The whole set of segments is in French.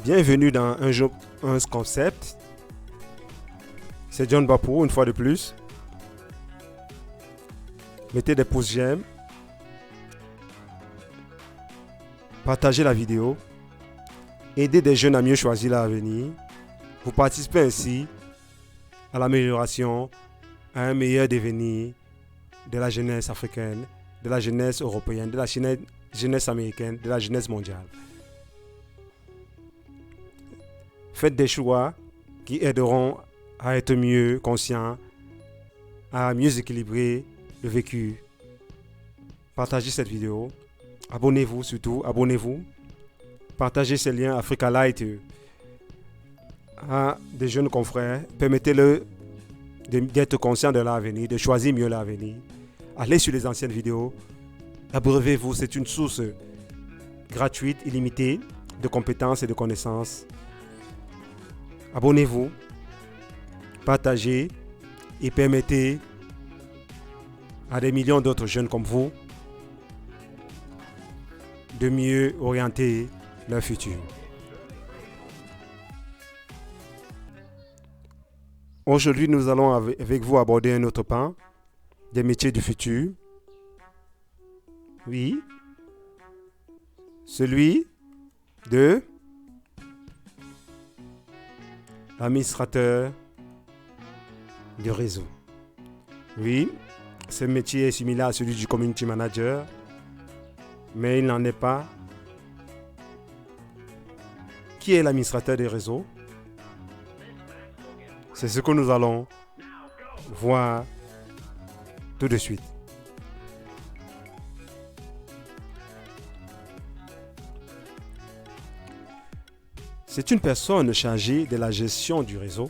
Bienvenue dans un concept. C'est John Bapou, une fois de plus. Mettez des pouces j'aime. Partagez la vidéo. Aidez des jeunes à mieux choisir leur avenir. Vous participez ainsi à l'amélioration, à un meilleur devenir de la jeunesse africaine, de la jeunesse européenne, de la jeunesse américaine, de la jeunesse mondiale. Faites des choix qui aideront à être mieux conscients, à mieux équilibrer le vécu. Partagez cette vidéo. Abonnez-vous surtout, abonnez-vous. Partagez ces liens Africa Light à des jeunes confrères. Permettez-leur d'être conscients de l'avenir, de choisir mieux l'avenir. Allez sur les anciennes vidéos. Abreuvez-vous, c'est une source gratuite, illimitée de compétences et de connaissances. Abonnez-vous, partagez et permettez à des millions d'autres jeunes comme vous de mieux orienter leur futur. Aujourd'hui, nous allons avec vous aborder un autre pan des métiers du futur. Oui, celui de l'administrateur du réseau. Oui, ce métier est similaire à celui du community manager, mais il n'en est pas. Qui est l'administrateur des réseaux? C'est ce que nous allons voir tout de suite. C'est une personne chargée de la gestion du réseau,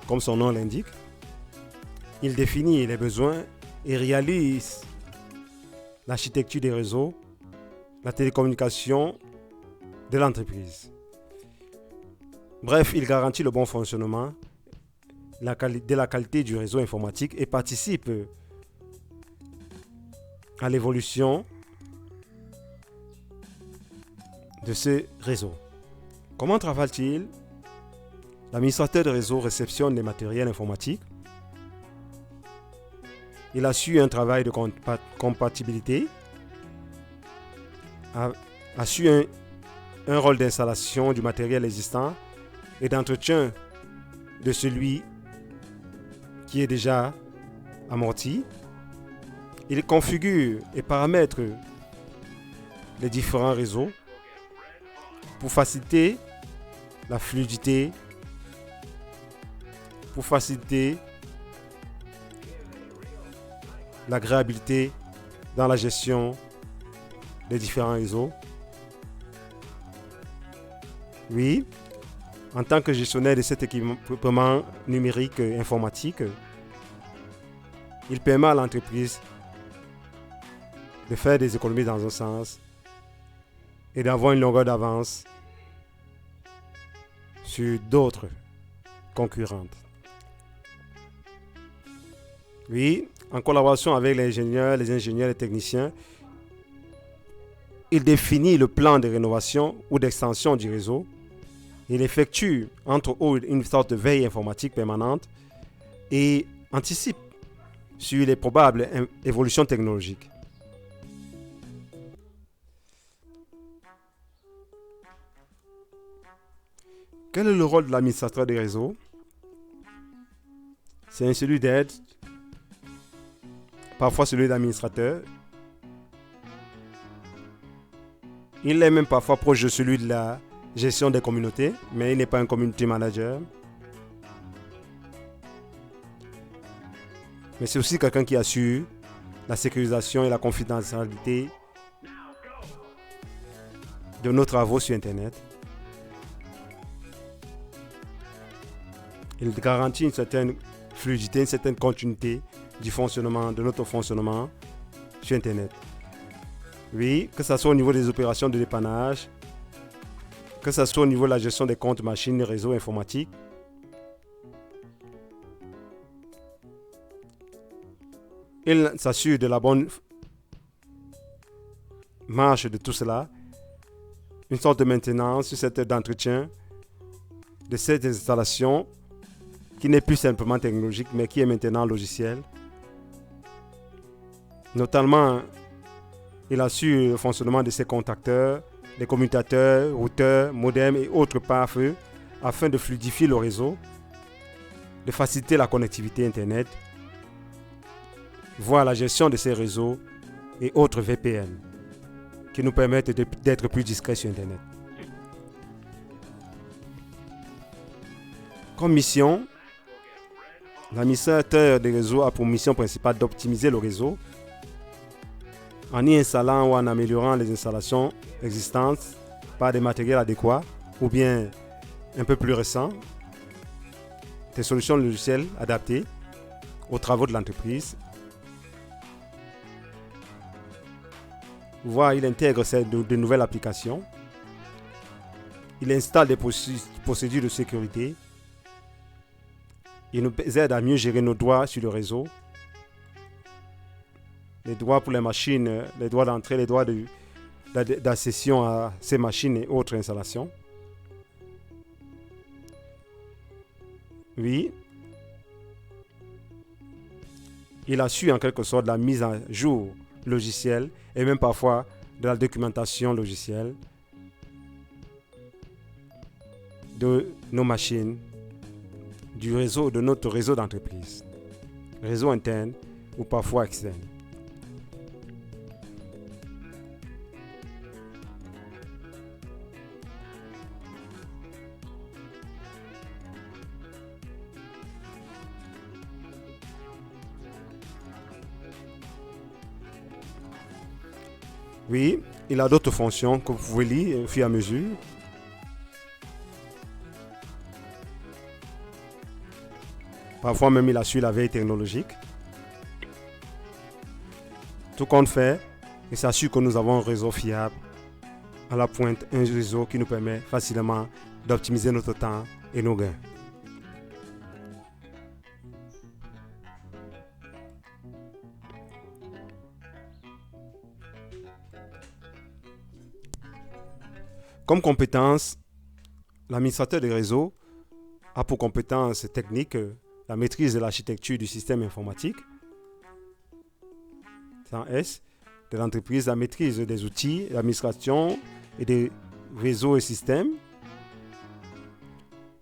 comme son nom l'indique. Il définit les besoins et réalise l'architecture des réseaux, la télécommunication de l'entreprise. Bref, il garantit le bon fonctionnement de la qualité du réseau informatique et participe à l'évolution de ce réseau. Comment travaille-t-il? L'administrateur de réseau réceptionne les matériels informatiques. Il assure un travail de compatibilité, assure un rôle d'installation du matériel existant et d'entretien de celui qui est déjà amorti. Il configure et paramètre les différents réseaux pour faciliter la fluidité, pour faciliter l'agréabilité dans la gestion des différents réseaux. Oui, en tant que gestionnaire de cet équipement numérique informatique, il permet à l'entreprise de faire des économies dans un sens et d'avoir une longueur d'avance sur d'autres concurrentes. Oui, en collaboration avec les ingénieurs et techniciens, il définit le plan de rénovation ou d'extension du réseau. Il effectue entre autres une sorte de veille informatique permanente et anticipe sur les probables évolutions technologiques. Quel est le rôle de l'administrateur des réseaux? C'est celui d'aide, parfois celui d'administrateur. Il est même parfois proche de celui de la gestion des communautés, mais il n'est pas un community manager. Mais c'est aussi quelqu'un qui assure la sécurisation et la confidentialité de nos travaux sur Internet. Il garantit une certaine fluidité, une certaine continuité du fonctionnement, de notre fonctionnement sur Internet. Oui, que ce soit au niveau des opérations de dépannage, que ce soit au niveau de la gestion des comptes machines, réseaux informatiques. Il s'assure de la bonne marche de tout cela une sorte de maintenance, une sorte d'entretien de cette installation qui n'est plus simplement technologique, mais qui est maintenant logiciel. Notamment, il assure le fonctionnement de ses contacteurs, des commutateurs, routeurs, modems et autres pare-feu afin de fluidifier le réseau, de faciliter la connectivité Internet, voire la gestion de ces réseaux et autres VPN qui nous permettent d'être plus discrets sur Internet. Comme mission, l'administrateur des réseaux a pour mission principale d'optimiser le réseau en y installant ou en améliorant les installations existantes par des matériels adéquats ou bien un peu plus récents, des solutions logicielles adaptées aux travaux de l'entreprise. Voire il intègre de nouvelles applications. Il installe des procédures de sécurité. Il nous aide à mieux gérer nos droits sur le réseau. Les droits pour les machines, les droits d'entrée, les droits d'accession à ces machines et autres installations. Oui. Il assure en quelque sorte la mise à jour logicielle et même parfois de la documentation logicielle de nos machines, du réseau, de notre réseau d'entreprise, réseau interne ou parfois externe. Oui, il a d'autres fonctions que vous pouvez lire au fur et à mesure. Parfois même, il assure la veille technologique. Tout compte fait, il s'assure que nous avons un réseau fiable, à la pointe, un réseau qui nous permet facilement d'optimiser notre temps et nos gains. Comme compétence, l'administrateur des réseaux a pour compétence technique la maîtrise de l'architecture du système informatique, sans S, de l'entreprise, la maîtrise des outils, l'administration et des réseaux et systèmes,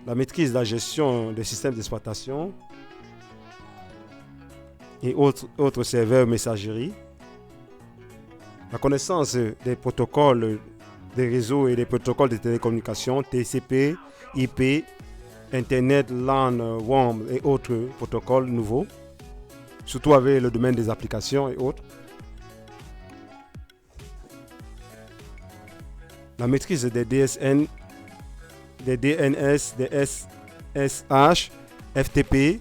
la maîtrise de la gestion des systèmes d'exploitation et autres serveurs messagerie, la connaissance des protocoles des réseaux et des protocoles de télécommunications, TCP, IP, Internet, LAN, WAN et autres protocoles nouveaux, surtout avec le domaine des applications et autres. La maîtrise des DSN, des DNS, des SSH, FTP,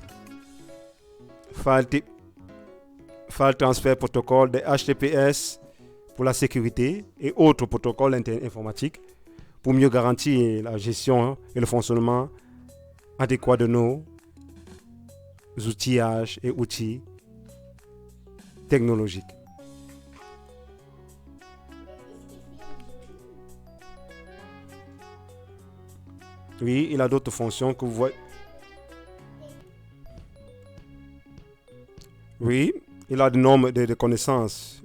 File Transfer Protocol, des HTTPS pour la sécurité et autres protocoles informatiques pour mieux garantir la gestion et le fonctionnement adéquat de nos outillages et outils technologiques. Oui, il a d'autres fonctions que vous voyez. Oui, il a de normes de connaissances.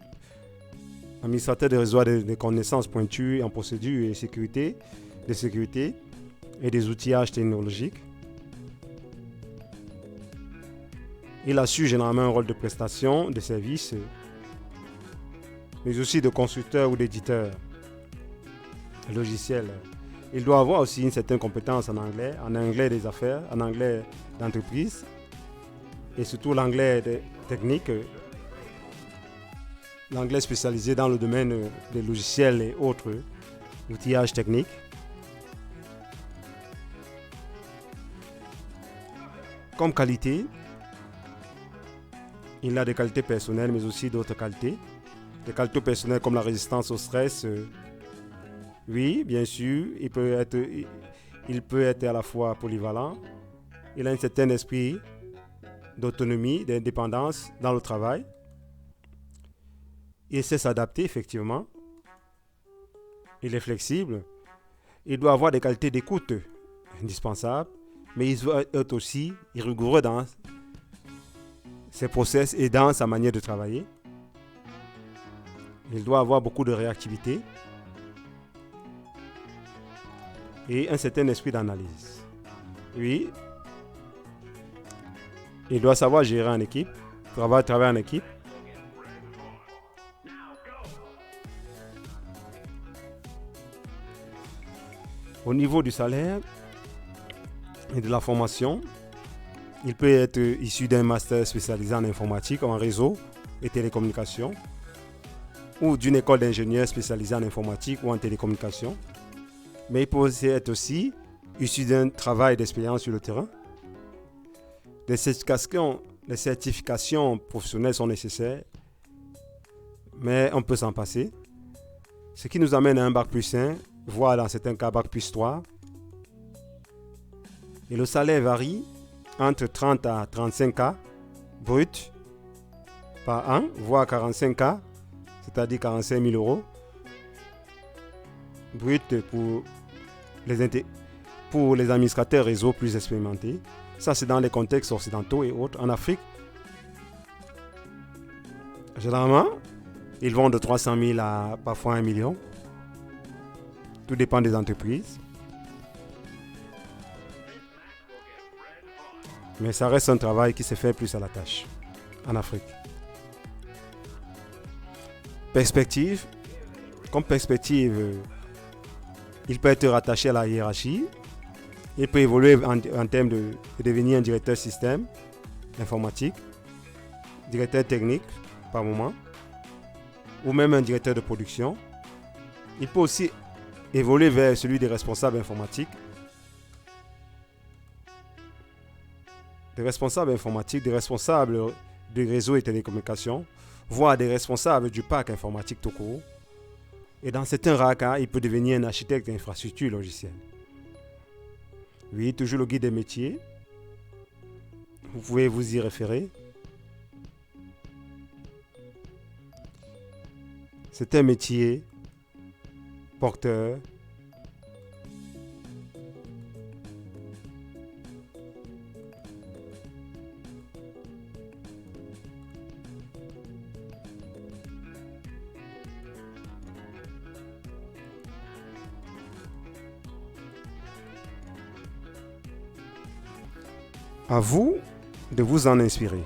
Administrateur de réseau a des connaissances pointues en procédure et sécurité, de sécurité et des outillages technologiques. Il assure généralement un rôle de prestation de services, mais aussi de constructeur ou d'éditeur logiciel. Il doit avoir aussi une certaine compétence en anglais des affaires, en anglais d'entreprise et surtout l'anglais technique, l'anglais spécialisé dans le domaine des logiciels et autres outillages techniques. Comme qualité, il a des qualités personnelles mais aussi d'autres qualités. Des qualités personnelles comme la résistance au stress. Oui, bien sûr, il peut être à la fois polyvalent. Il a un certain esprit d'autonomie, d'indépendance dans le travail. Il sait s'adapter effectivement. Il est flexible. Il doit avoir des qualités d'écoute indispensables, mais il doit être aussi rigoureux dans ses process et dans sa manière de travailler. Il doit avoir beaucoup de réactivité et un certain esprit d'analyse. Oui, il doit savoir gérer en équipe, travailler en équipe. Au niveau du salaire et de la formation, il peut être issu d'un master spécialisé en informatique, en réseau et télécommunications, ou d'une école d'ingénieur spécialisée en informatique ou en télécommunications. Mais il peut aussi être issu d'un travail d'expérience sur le terrain. Les certifications professionnelles sont nécessaires, mais on peut s'en passer. Ce qui nous amène à un bac plus 1, voire dans certains cas bac plus 3. Et le salaire varie entre 30 à 35K brut par an, voire 45K, c'est-à-dire 45 000 euros brut pour les administrateurs réseau plus expérimentés. Ça, c'est dans les contextes occidentaux et autres. En Afrique, généralement, ils vont de 300 000 à parfois 1 million. Tout dépend des entreprises. Mais ça reste un travail qui se fait plus à la tâche en Afrique. Perspective. Comme perspective, il peut être rattaché à la hiérarchie. Il peut évoluer en termes de devenir un directeur système informatique, directeur technique par moment, ou même un directeur de production. Il peut aussi évoluer vers celui des responsables informatiques. Des responsables du réseau et télécommunications, voire des responsables du parc informatique tout court. Et dans certains rares cas, il peut devenir un architecte d'infrastructure logicielle. Oui, toujours le guide des métiers. Vous pouvez vous y référer. C'est un métier porteur. À vous de vous en inspirer.